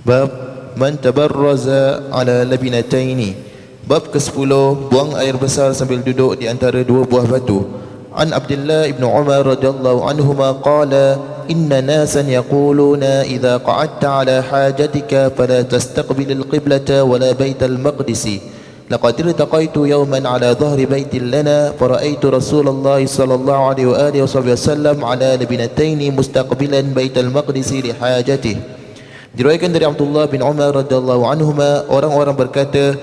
Bab man tabarraza ala labinataini. Bab ke-10, buang air besar sambil duduk di antara dua buah batu. An Abdullah ibn Umar radhiyallahu anhuma qala inna nasan yaquluna idza qa'adta ala hajatika fala tastaqbil al-qiblata wala bait al-maqdis. Laqad iltaqaitu yawman ala dhahri baitin lana fara'aitu Rasulullah sallallahu alaihi wa alihi wasallam ala labinataini mustaqbilan bait al-maqdis li hajatihi. Diriwayatkan dari Abdullah bin Umar radhiyallahu anhuma, orang-orang berkata,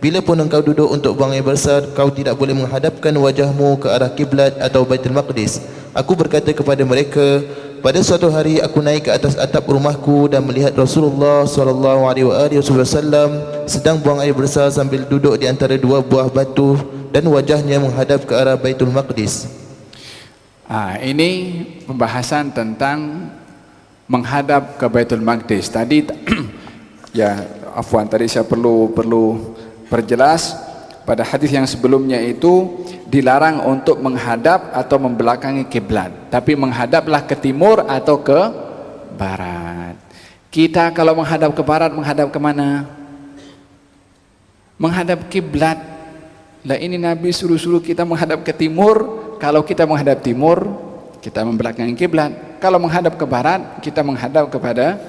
bila pun engkau duduk untuk buang air besar, kau tidak boleh menghadapkan wajahmu ke arah kiblat atau Baitul Maqdis. Aku berkata kepada mereka, pada suatu hari aku naik ke atas atap rumahku dan melihat Rasulullah sallallahu alaihi wasallam sedang buang air besar sambil duduk di antara dua buah batu dan wajahnya menghadap ke arah Baitul Maqdis. Ini pembahasan tentang menghadap ke Baitul Maqdis. Tadi ya afwan, tadi saya perlu perjelas pada hadis yang sebelumnya itu dilarang untuk menghadap atau membelakangi kiblat, tapi menghadaplah ke timur atau ke barat. Kita kalau menghadap ke barat menghadap ke mana? Menghadap kiblat. Lah ini Nabi suruh kita menghadap ke timur. Kalau kita menghadap timur, kita membelakangi kiblat. Kalau menghadap ke barat, kita menghadap kepada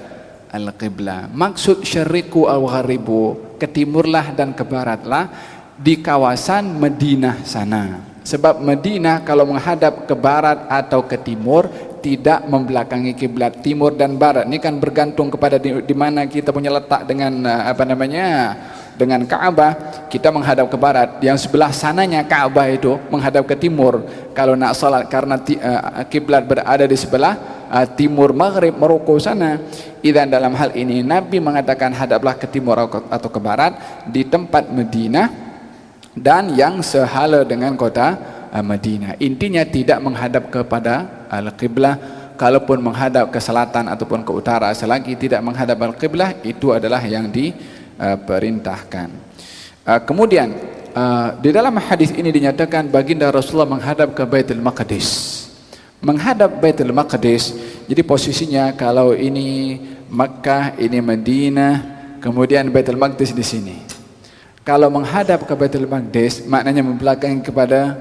al-qiblah. Maksud syariku al-gharibu, ke timurlah dan ke baratlah di kawasan Madinah sana. Sebab Madinah kalau menghadap ke barat atau ke timur tidak membelakangi kiblat timur dan barat. Ini kan bergantung kepada di mana kita punya letak dengan dengan Ka'bah. Kita menghadap ke barat, yang sebelah sananya Ka'bah itu menghadap ke timur. Kalau nak salat karena kiblat berada di sebelah timur maghrib Maroko sana, dan dalam hal ini Nabi mengatakan hadaplah ke timur atau ke barat di tempat Madinah dan yang sehala dengan kota Madinah. Intinya tidak menghadap kepada al-qiblah. Kalaupun menghadap ke selatan ataupun ke utara, selagi tidak menghadap al-qiblah, itu adalah yang diperintahkan. Kemudian di dalam hadis ini dinyatakan baginda Rasulullah menghadap ke Baitul Maqdis. Menghadap Baitul Maqdis, jadi posisinya kalau ini Makkah, ini Madinah, kemudian Baitul Maqdis di sini. Kalau menghadap ke Baitul Maqdis maknanya membelakangi kepada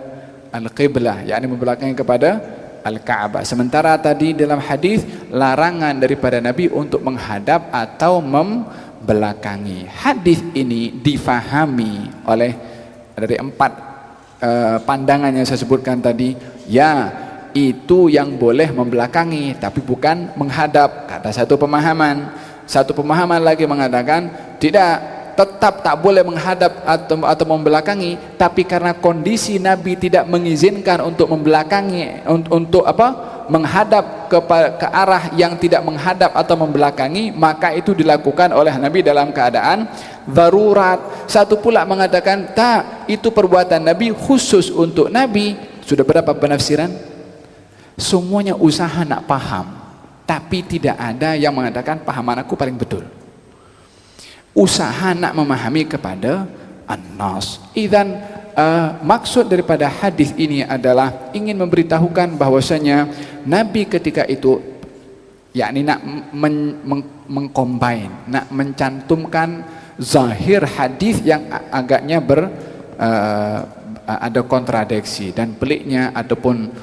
al-qiblah, yakni membelakangi kepada al-Ka'bah. Sementara tadi dalam hadis larangan daripada Nabi untuk menghadap atau membelakangi. Hadis ini difahami oleh dari 4 pandangan yang saya sebutkan tadi. Ya, itu yang boleh membelakangi tapi bukan menghadap, kata satu pemahaman. Satu pemahaman lagi mengatakan tidak, tetap tak boleh menghadap atau membelakangi, tapi karena kondisi Nabi tidak mengizinkan untuk membelakangi, untuk menghadap ke arah yang tidak menghadap atau membelakangi, maka itu dilakukan oleh Nabi dalam keadaan darurat. Satu pula mengatakan tak, itu perbuatan Nabi khusus untuk Nabi. Sudah berapa penafsiran? Semuanya usaha nak paham, tapi tidak ada yang mengatakan pahaman aku paling betul. Usaha nak memahami kepada an-nas. Idzan maksud daripada hadis ini adalah ingin memberitahukan bahwasanya Nabi ketika itu yakni nak mengcombine, nak mencantumkan zahir hadis yang agaknya ada kontradiksi dan peliknya ataupun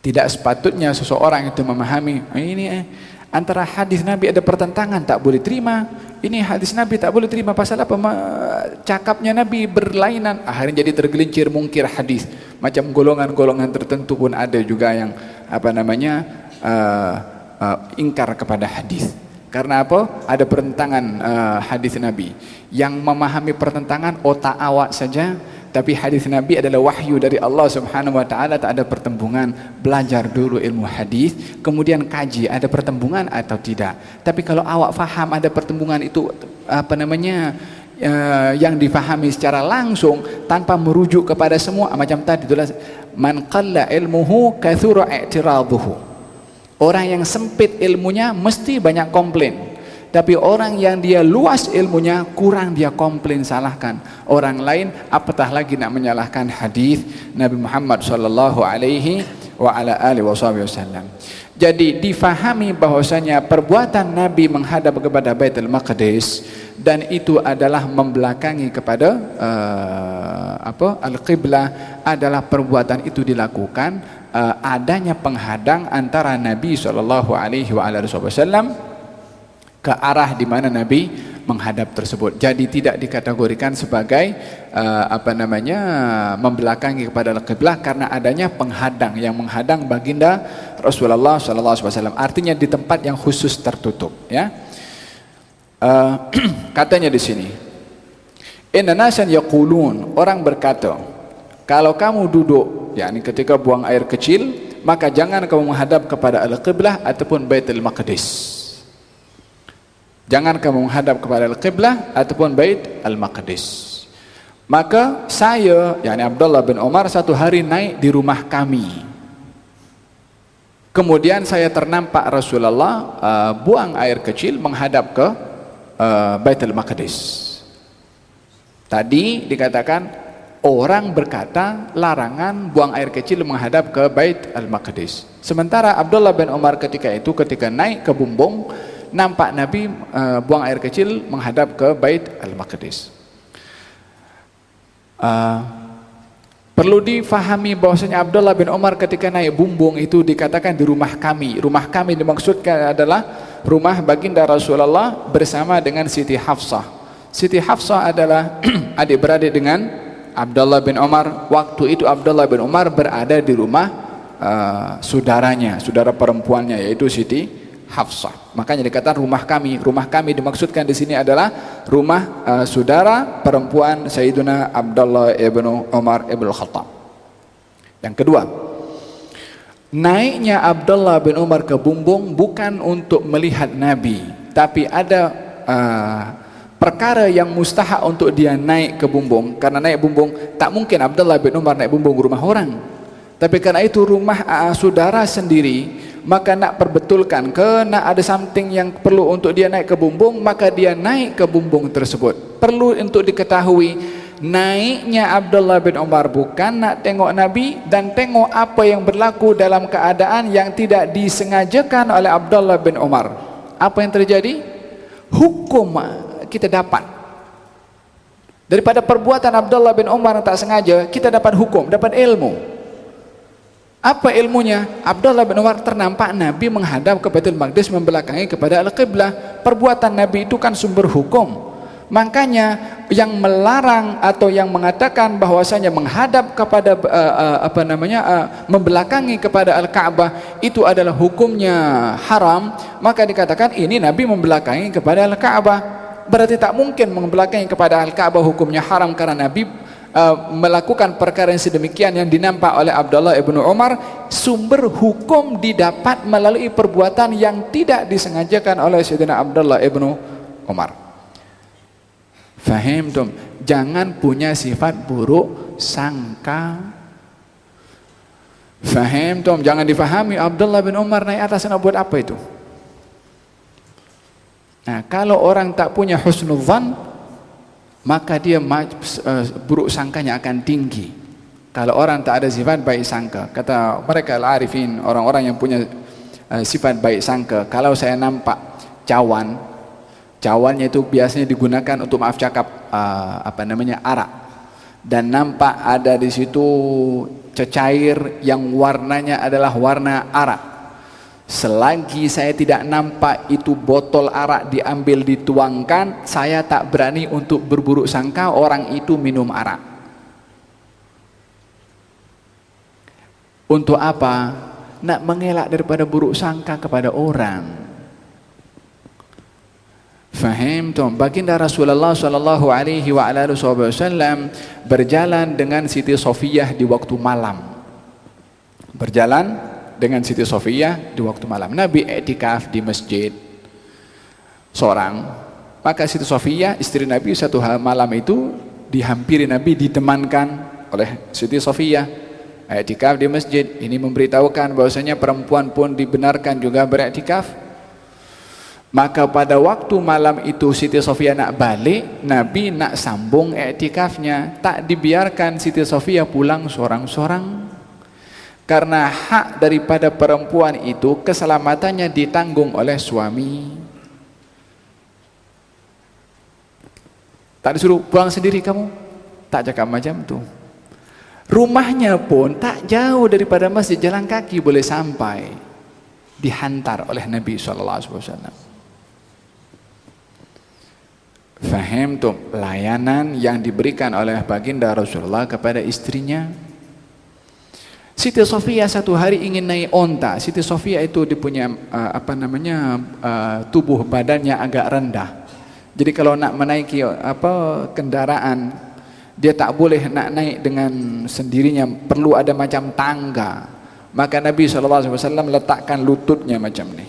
tidak sepatutnya seseorang itu memahami ini antara hadis Nabi ada pertentangan, tak boleh terima. Ini hadis Nabi tak boleh terima pasal apa? Cakapnya Nabi berlainan, akhirnya jadi tergelincir mungkir hadis. Macam golongan-golongan tertentu pun ada juga yang ingkar kepada hadis. Karena apa? Ada pertentangan hadis Nabi. Yang memahami pertentangan otak awak saja. Tapi hadis Nabi adalah wahyu dari Allah Subhanahu wa taala, tak ada pertembungan. Belajar dulu ilmu hadis, kemudian kaji ada pertembungan atau tidak. Tapi kalau awak faham ada pertembungan itu yang difahami secara langsung tanpa merujuk kepada semua, macam tadi itulah man qalla ilmuhu kathura i'tiraduhu. Orang yang sempit ilmunya mesti banyak komplain. Tapi orang yang dia luas ilmunya kurang dia komplain, salahkan orang lain, apatah lagi nak menyalahkan hadis Nabi Muhammad sallallahu alaihi wa ala alihi wasallam. Jadi difahami bahwasanya perbuatan Nabi menghadap kepada Baitul Maqdis dan itu adalah membelakangi kepada al-qiblah adalah perbuatan itu dilakukan adanya penghadang antara Nabi sallallahu alaihi wasallam ke arah di mana Nabi menghadap tersebut. Jadi tidak dikategorikan sebagai membelakangi kepada al-qiblah karena adanya penghadang yang menghadang baginda Rasulullah sallallahu alaihi wasallam. Artinya di tempat yang khusus tertutup, ya. Katanya di sini, inna nasan yaqulun, orang berkata, kalau kamu duduk, yakni ketika buang air kecil, maka jangan kamu menghadap kepada al-qiblah ataupun Baitul Maqdis. Jangan kamu menghadap kepada al-qiblah ataupun Bait al-Maqdis. Maka saya, yakni Abdullah bin Umar, satu hari naik di rumah kami. Kemudian saya ternampak Rasulullah buang air kecil menghadap ke Baitul Maqdis. Tadi dikatakan orang berkata larangan buang air kecil menghadap ke Bait al-Maqdis. Sementara Abdullah bin Umar ketika naik ke bumbung, nampak Nabi buang air kecil menghadap ke Bait al-Maqdis. Perlu difahami bahwasanya Abdullah bin Umar ketika naik bumbung itu dikatakan di rumah kami. Rumah kami dimaksudkan adalah rumah baginda Rasulullah bersama dengan Siti Hafsah. Siti Hafsah adalah adik-beradik dengan Abdullah bin Umar. Waktu itu Abdullah bin Umar berada di rumah saudaranya, saudara perempuannya, yaitu Siti Hafsah. Makanya dikatakan rumah kami. Rumah kami dimaksudkan di sini adalah rumah saudara perempuan Sayyidina Abdullah ibnu Umar ibn Khattab. Yang kedua, naiknya Abdullah bin Umar ke bumbung bukan untuk melihat Nabi, tapi ada perkara yang mustahak untuk dia naik ke bumbung. Karena naik bumbung, tak mungkin Abdullah bin Umar naik bumbung rumah orang, tapi karena itu rumah saudara sendiri, maka nak perbetulkan nak ada something yang perlu untuk dia naik ke bumbung, maka dia naik ke bumbung tersebut. Perlu untuk diketahui, naiknya Abdullah bin Umar bukan nak tengok Nabi dan tengok apa yang berlaku dalam keadaan yang tidak disengajakan oleh Abdullah bin Umar. Apa yang terjadi? Hukum kita dapat daripada perbuatan Abdullah bin Umar yang tak sengaja. Kita dapat hukum, dapat ilmu. Apa ilmunya? Abdullah bin Umar ternampak Nabi menghadap ke Baitul Maqdis membelakangi kepada al-qiblah. Perbuatan Nabi itu kan sumber hukum. Makanya yang melarang atau yang mengatakan bahwasanya menghadap kepada membelakangi kepada al-Ka'bah itu adalah hukumnya haram, maka dikatakan ini Nabi membelakangi kepada al-Ka'bah. Berarti tak mungkin membelakangi kepada al-Ka'bah hukumnya haram karena Nabi melakukan perkara yang sedemikian yang dinampak oleh Abdullah ibnu Umar. Sumber hukum didapat melalui perbuatan yang tidak disengajakan oleh Sayyidina Abdullah ibnu Umar. Fahim tum? Jangan punya sifat buruk sangka. Fahim tum? Jangan difahami Abdullah bin Umar naik atas nak buat apa itu. Nah, kalau orang tak punya husnudzan, maka dia buruk sangkanya akan tinggi. Kalau orang tak ada sifat baik sangka, kata mereka al-arifin, orang-orang yang punya sifat baik sangka, kalau saya nampak cawannya itu biasanya digunakan untuk maaf cakap arak, dan nampak ada di situ cecair yang warnanya adalah warna arak. Selagi saya tidak nampak itu botol arak diambil dituangkan, saya tak berani untuk berburuk sangka orang itu minum arak. Untuk apa? Nak mengelak daripada buruk sangka kepada orang. Fahim tuh? Baginda Rasulullah sallallahu alaihi wasallam berjalan dengan Siti Sofiyah di waktu malam. Berjalan dengan Siti Sofiyah di waktu malam. Nabi i'tikaf di masjid seorang. Maka Siti Sofiyah istri Nabi satu malam itu dihampiri Nabi, ditemankan oleh Siti Sofiyah i'tikaf di masjid. Ini memberitahukan bahwasanya perempuan pun dibenarkan juga beriktikaf. Maka pada waktu malam itu Siti Sofiyah nak balik, Nabi nak sambung i'tikafnya. Tak dibiarkan Siti Sofiyah pulang seorang-seorang. Karena hak daripada perempuan itu keselamatannya ditanggung oleh suami. Tak disuruh pulang sendiri kamu, tak cakap macam tu. Rumahnya pun tak jauh daripada masjid, jalan kaki boleh sampai. Dihantar oleh Nabi SAW. Faham tu layanan yang diberikan oleh baginda Rasulullah kepada istrinya. Siti Sofia satu hari ingin naik onta. Siti Sofia itu dia punya tubuh badannya agak rendah. Jadi kalau nak menaiki kendaraan, dia tak boleh nak naik dengan sendirinya, perlu ada macam tangga. Maka Nabi SAW letakkan lututnya macam ni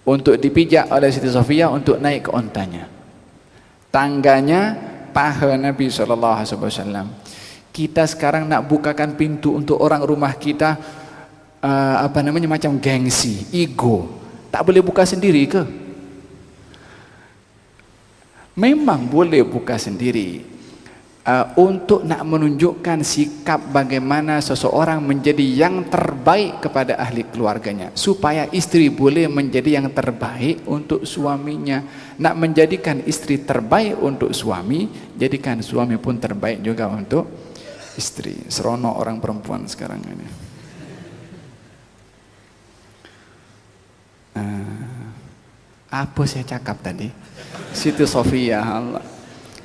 untuk dipijak oleh Siti Sofia untuk naik ke ontanya. Tangganya paha Nabi SAW. Kita sekarang nak bukakan pintu untuk orang rumah kita, macam gengsi, ego. Tak boleh buka sendiri ke? Memang boleh buka sendiri. Untuk nak menunjukkan sikap bagaimana seseorang menjadi yang terbaik kepada ahli keluarganya, supaya istri boleh menjadi yang terbaik untuk suaminya. Nak menjadikan istri terbaik untuk suami, jadikan suami pun terbaik juga untuk istri. Seronok orang perempuan sekarang ini. Apa saya cakap tadi? Siti Sofia,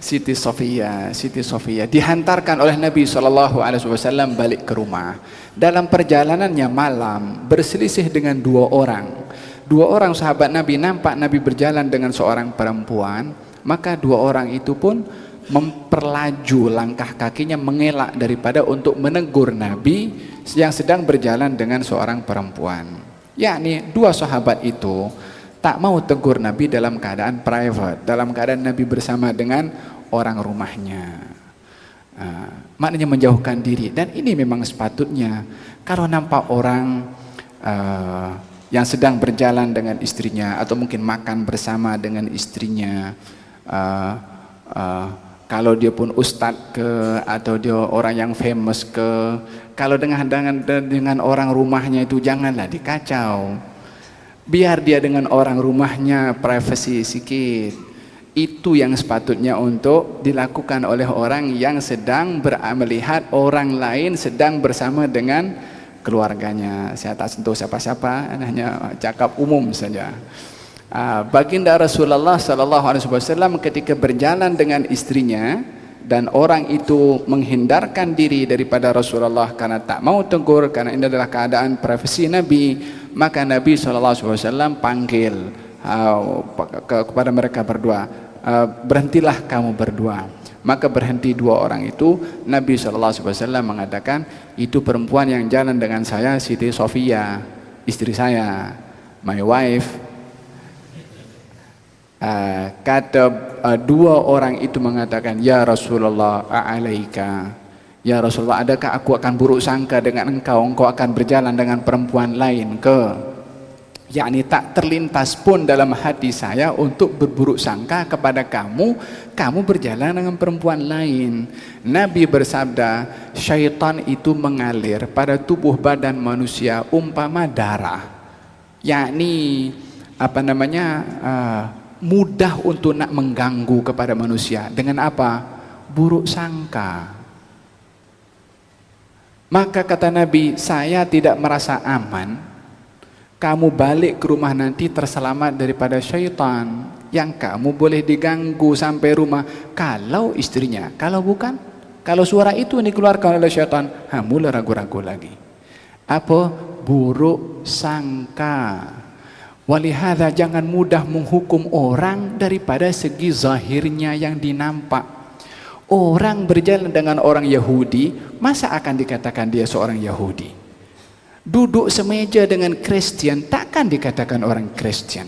Siti Sofia dihantarkan oleh Nabi SAW balik ke rumah. Dalam perjalanannya malam berselisih dengan dua orang sahabat Nabi. Nampak Nabi berjalan dengan seorang perempuan, maka dua orang itu pun memperlaju langkah kakinya, mengelak daripada untuk menegur Nabi yang sedang berjalan dengan seorang perempuan. Yakni dua sahabat itu tak mau tegur Nabi dalam keadaan private, dalam keadaan Nabi bersama dengan orang rumahnya. Maknanya menjauhkan diri. Dan ini memang sepatutnya. Kalau nampak orang yang sedang berjalan dengan istrinya, atau mungkin makan bersama dengan istrinya, kalau dia pun ustadz ke, atau dia orang yang famous ke, kalau dengan orang rumahnya itu janganlah dikacau. Biar dia dengan orang rumahnya privacy sikit. Itu yang sepatutnya untuk dilakukan oleh orang yang sedang melihat orang lain sedang bersama dengan keluarganya. Saya tak sentuh siapa-siapa, hanya cakap umum saja. Baginda Rasulullah SAW ketika berjalan dengan istrinya dan orang itu menghindarkan diri daripada Rasulullah karena tak mau tegur, karena ini adalah keadaan privasi Nabi, maka Nabi SAW panggil kepada mereka berdua, berhentilah kamu berdua. Maka berhenti dua orang itu. Nabi SAW mengatakan, itu perempuan yang jalan dengan saya Siti Sofia, istri saya, my wife. Kata dua orang itu mengatakan, ya Rasulullah, a'alaika, ya Rasulullah, adakah aku akan buruk sangka dengan engkau akan berjalan dengan perempuan lain ke? Yakni tak terlintas pun dalam hati saya untuk berburuk sangka kepada kamu berjalan dengan perempuan lain. Nabi bersabda, syaitan itu mengalir pada tubuh badan manusia umpama darah. Yakni mudah untuk nak mengganggu kepada manusia. Dengan apa? Buruk sangka. Maka kata Nabi, saya tidak merasa aman kamu balik ke rumah nanti terselamat daripada syaitan yang kamu boleh diganggu sampai rumah. Kalau istrinya, kalau bukan, kalau suara itu dikeluarkan oleh syaitan, mulai ragu-ragu lagi. Apa? Buruk sangka. Walihada jangan mudah menghukum orang daripada segi zahirnya yang dinampak. Orang berjalan dengan orang Yahudi, masa akan dikatakan dia seorang Yahudi? Duduk semeja dengan Kristen, takkan dikatakan orang Kristen.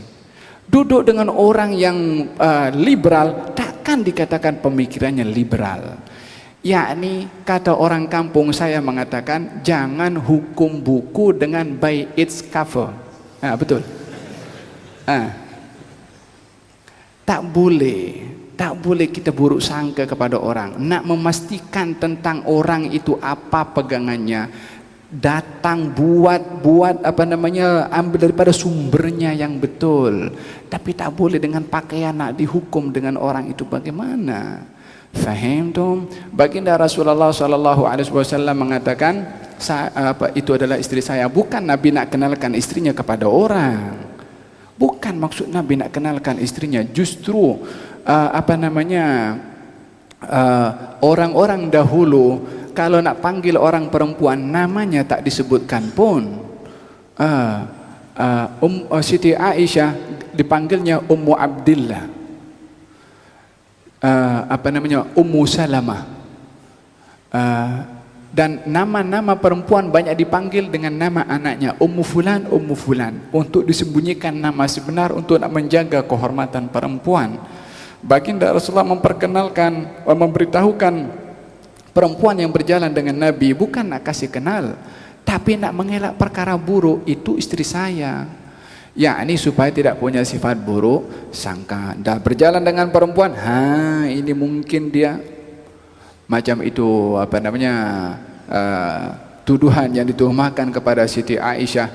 Duduk dengan orang yang liberal, takkan dikatakan pemikirannya liberal. Yakni kata orang kampung saya mengatakan, jangan hukum buku dengan by its cover. Betul. Tak boleh kita buruk sangka kepada orang. Nak memastikan tentang orang itu apa pegangannya, datang buat apa namanya, ambil daripada sumbernya yang betul. Tapi tak boleh dengan pakaian nak dihukum dengan orang itu bagaimana? Faham tu? Baginda Rasulullah sallallahu alaihi wasallam mengatakan, itu adalah istri saya. Bukan Nabi nak kenalkan istrinya kepada orang. Bukan maksud Nabi nak kenalkan istrinya. Justru apa namanya, orang-orang dahulu kalau nak panggil orang perempuan namanya tak disebutkan pun. Siti Aisyah dipanggilnya Ummu Abdillah, apa namanya, Ummu Salamah, dan nama-nama perempuan banyak dipanggil dengan nama anaknya, Ummu Fulan, Ummu Fulan, untuk disembunyikan nama sebenar, untuk nak menjaga kehormatan perempuan. Baginda Rasulullah memperkenalkan, memberitahukan perempuan yang berjalan dengan Nabi bukan nak kasih kenal, tapi nak mengelak perkara buruk. Itu istri saya, yakni supaya tidak punya sifat buruk sangka. Dah berjalan dengan perempuan, ini mungkin dia macam itu, apa namanya, tuduhan yang dituhumakan kepada Siti Aisyah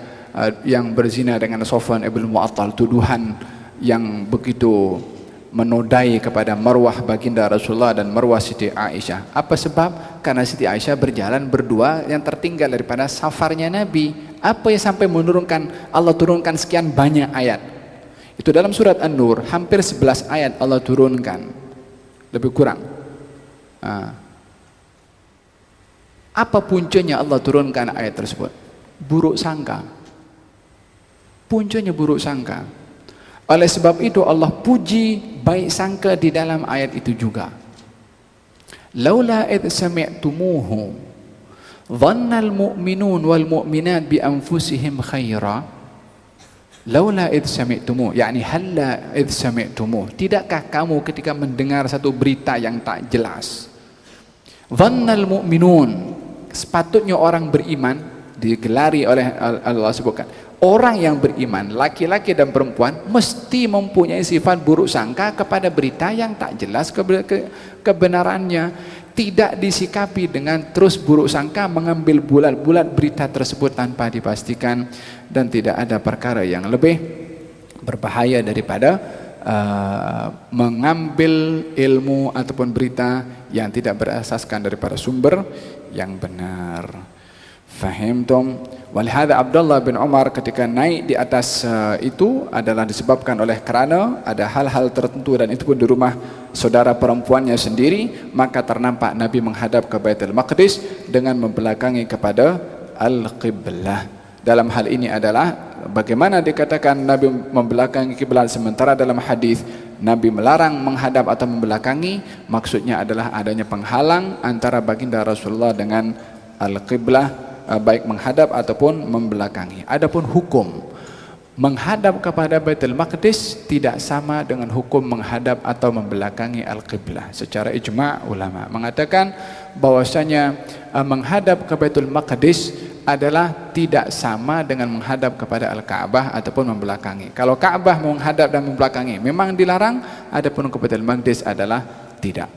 yang berzina dengan Sofwan ibn Mu'attal, tuduhan yang begitu menodai kepada marwah baginda Rasulullah dan marwah Siti Aisyah. Apa sebab? Karena Siti Aisyah berjalan berdua yang tertinggal daripada safarnya Nabi. Apa yang sampai menurunkan, Allah turunkan sekian banyak ayat. Itu dalam surat An-Nur, hampir 11 ayat Allah turunkan, lebih kurang. Apa puncanya Allah turunkan ayat tersebut? Buruk sangka. Puncanya buruk sangka. Oleh sebab itu Allah puji baik sangka di dalam ayat itu juga. Laula id sami'tumuhu dhannal mu'minun wal mu'minat bi anfusihim khaira. Laula id sami'tumuh, yakni halla id sami'tumuh, tidakkah kamu ketika mendengar satu berita yang tak jelas. Dhannal mu'minun, sepatutnya orang beriman, digelari oleh Allah sebutkan, orang yang beriman, laki-laki dan perempuan, mesti mempunyai sifat buruk sangka kepada berita yang tak jelas kebenarannya. Tidak disikapi dengan terus buruk sangka, mengambil bulat-bulat berita tersebut tanpa dipastikan. Dan tidak ada perkara yang lebih berbahaya daripada mengambil ilmu ataupun berita yang tidak berasaskan daripada sumber yang benar. Fahim tom? Walhada Abdullah bin Umar ketika naik di atas itu adalah disebabkan oleh kerana ada hal-hal tertentu, dan itu pun di rumah saudara perempuannya sendiri. Maka ternampak Nabi menghadap ke Baitul Maqdis dengan membelakangi kepada Al-Qiblah. Dalam hal ini adalah bagaimana dikatakan Nabi membelakangi kiblat, sementara dalam hadis Nabi melarang menghadap atau membelakangi. Maksudnya adalah adanya penghalang antara baginda Rasulullah dengan Al-Qiblah, baik menghadap ataupun membelakangi. Adapun hukum menghadap kepada Baitul Maqdis tidak sama dengan hukum menghadap atau membelakangi Al-Qiblah. Secara ijma' ulama mengatakan bahwasanya menghadap ke Baitul Maqdis adalah tidak sama dengan menghadap kepada Al-Ka'bah ataupun membelakangi. Kalau Ka'bah menghadap dan membelakangi memang dilarang, adapun ke Baitul Maqdis adalah tidak.